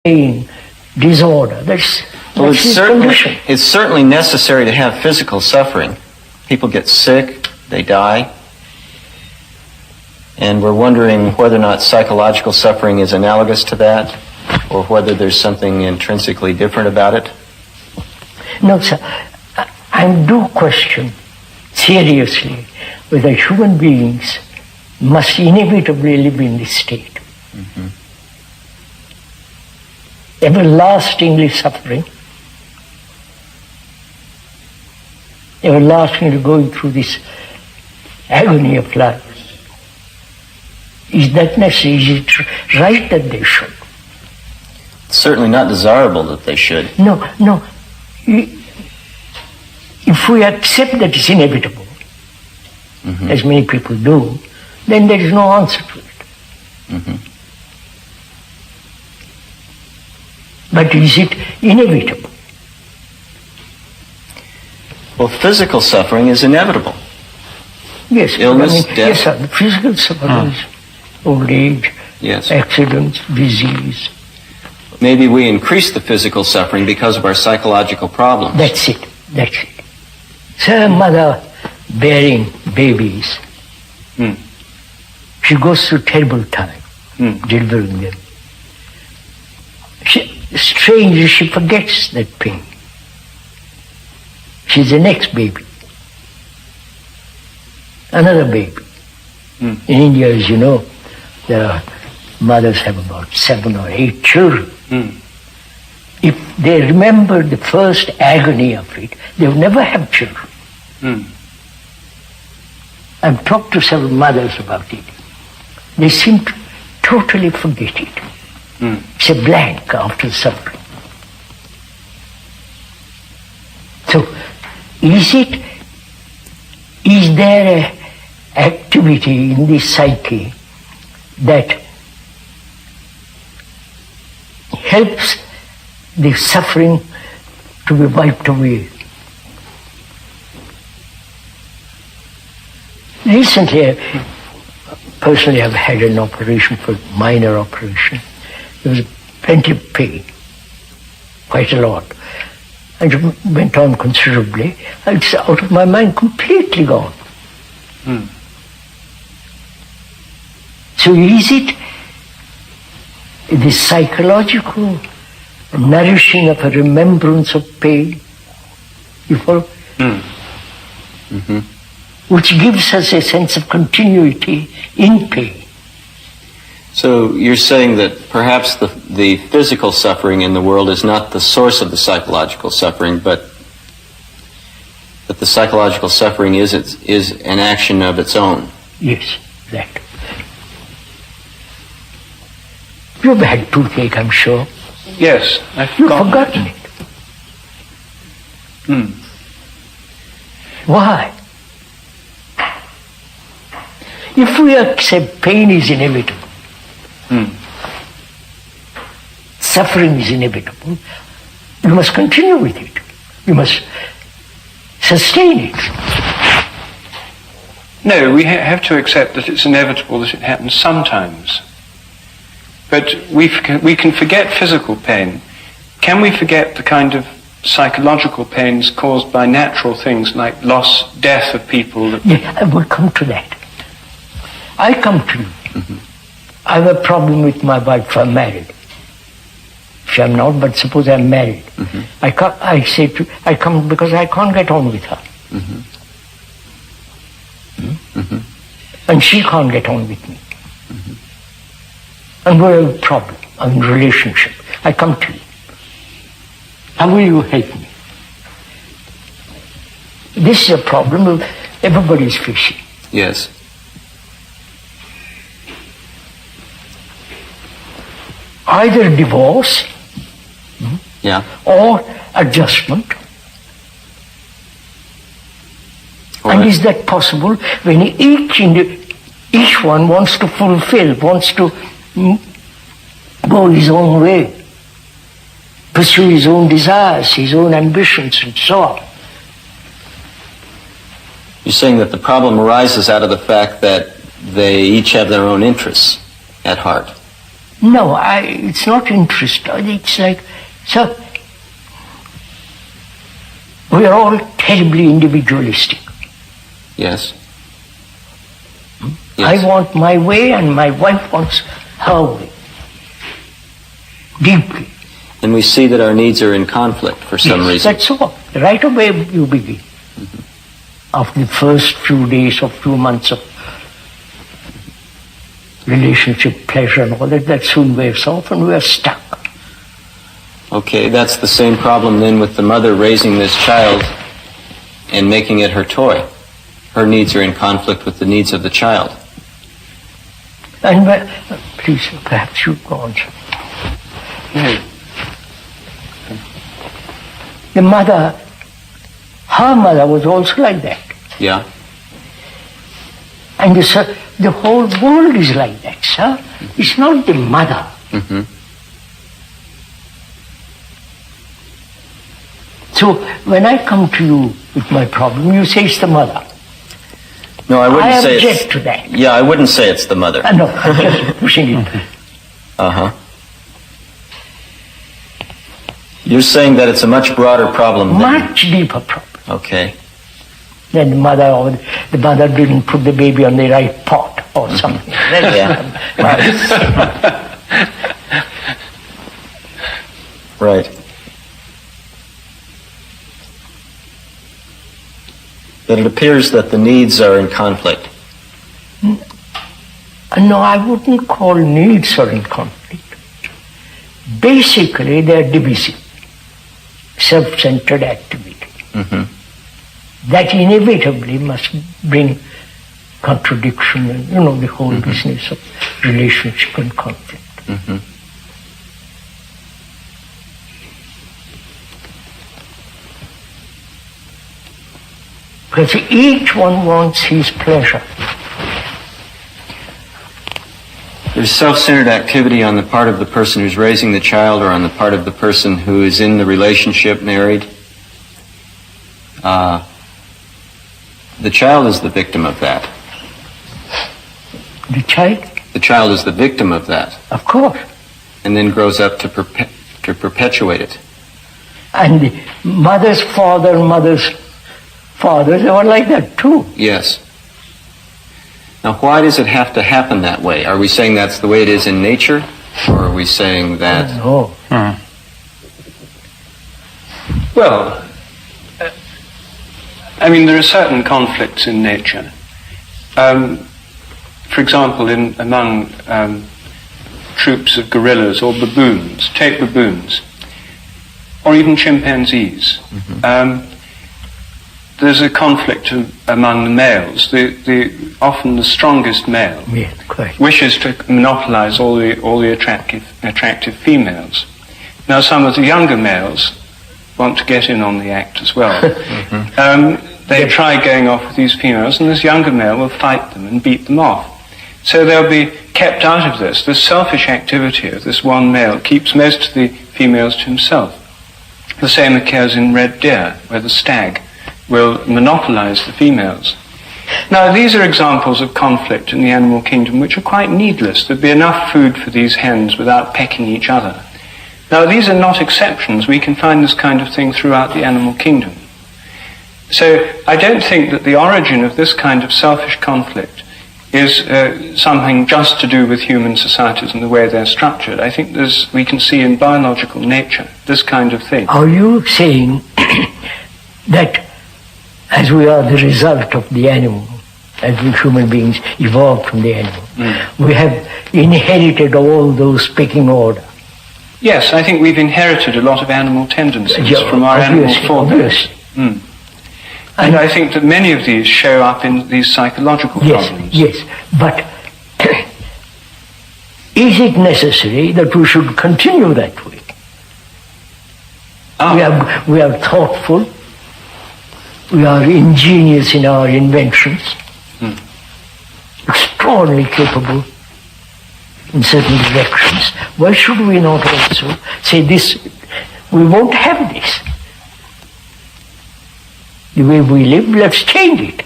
pain, disorder. That's his condition. It's certainly necessary to have physical suffering. People get sick, they die. And we're wondering whether or not psychological suffering is analogous to that, or whether there's something intrinsically different about it. No, sir. I do question seriously whether human beings must inevitably live in this state. Mm-hmm. Everlastingly suffering, everlastingly going through this agony of life. Is that necessary? Is it right that they should? It's certainly not desirable that they should. No. If we accept that it's inevitable, mm-hmm. as many people do, then there is no answer to it. Mm-hmm. But is it inevitable? Well, physical suffering is inevitable. Yes. Illness, death. Yes, sir. The physical suffering is old age, yes. Accidents, disease. Maybe we increase the physical suffering because of our psychological problems. That's it. So a mother bearing babies, she goes through terrible time delivering them. Strangely, she forgets that pain. She's the next baby. Another baby. In India, as you know, the mothers have about 7 or 8 children. If they remember the first agony of it, they'll never have children. I've talked to several mothers about it. They seem to totally forget it. It's a blank after suffering. So, is there an activity in the psyche that helps the suffering to be wiped away? Recently, personally, I've had an operation, for minor operation. There was plenty of pain, quite a lot. And it went on considerably. It's out of my mind, completely gone. So is it the psychological nourishing of a remembrance of pain, you follow? Which gives us a sense of continuity in pain. So you're saying that perhaps the physical suffering in the world is not the source of the psychological suffering, but that the psychological suffering is an action of its own. Yes, that. You've had toothache, I'm sure. Yes, You've forgotten it. Why? If we accept pain is inevitable, suffering is inevitable, you must continue with it. You must sustain it. No, we have to accept that it's inevitable that it happens sometimes. But we can forget physical pain. Can we forget the kind of psychological pains caused by natural things like loss, death of people? Yeah, I will come to that. I come to you. I have a problem with my wife. I'm married. If I'm not, but suppose I'm married. I come because I can't get on with her. And she can't get on with me. And we have a problem, a relationship. I come to you. How will you help me? This is a problem everybody is facing. Yes. Either divorce or adjustment. And is that possible when each one wants to fulfill, wants to go his own way, pursue his own desires, his own ambitions, and so on? You're saying that the problem arises out of the fact that they each have their own interests at heart. No, it's not interest. It's like, so we are all terribly individualistic. Yes. I want my way and my wife wants her way. Deeply. And we see that our needs are in conflict for some reason. That's all. Right away you begin. After the first few days or few months of relationship, pleasure and all that soon wears off and we are stuck. Okay, that's the same problem then with the mother raising this child and making it her toy. Her needs are in conflict with the needs of the child. And please, perhaps you go on. Yeah. The mother, her mother was also like that. Yeah. And the whole world is like that, sir. It's not the mother. Mm-hmm. So when I come to you with my problem, you say it's the mother. No, I wouldn't say object to that. Yeah, I wouldn't say it's the mother. No, I'm just pushing it. Uh-huh. You're saying that it's a much broader problem than... Much deeper problem. Okay. Then the mother didn't put the baby on the right pot or something. Yeah. Right. That it appears that the needs are in conflict. No, I wouldn't call needs are in conflict. Basically, they are divisive, self-centered activity. Mm-hmm. That inevitably must bring contradiction and, the whole business of relationship and conflict. Mm-hmm. Because each one wants his pleasure. There's self-centered activity on the part of the person who's raising the child or on the part of the person who is in the relationship, married. The child is the victim of that. The child? The child is the victim of that. Of course. And then grows up to perpetuate it. And the mother's father, they were like that too. Yes. Now, why does it have to happen that way? Are we saying that's the way it is in nature? Or are we saying that... No. Well, there are certain conflicts in nature. For example, among troops of gorillas or baboons, take baboons, or even chimpanzees. Mm-hmm. There's a conflict among the males. Often the strongest male wishes to monopolize all the attractive females. Now, some of the younger males want to get in on the act as well. Mm-hmm. They try going off with these females, and this younger male will fight them and beat them off. So they'll be kept out of this. This selfish activity of this one male keeps most of the females to himself. The same occurs in red deer, where the stag will monopolize the females. Now, these are examples of conflict in the animal kingdom which are quite needless. There'd be enough food for these hens without pecking each other. Now, these are not exceptions. We can find this kind of thing throughout the animal kingdom. So, I don't think that the origin of this kind of selfish conflict is something just to do with human societies and the way they're structured. I think we can see in biological nature this kind of thing. Are you saying that as we are the result of the animal, as we human beings evolved from the animal, we have inherited all those pecking order? Yes, I think we've inherited a lot of animal tendencies from our animal forebears. And I think that many of these show up in these psychological problems. Yes, but is it necessary that we should continue that way? We are thoughtful, we are ingenious in our inventions, extraordinarily capable in certain directions. Why should we not also say this, we won't have this? The way we live, let's change it.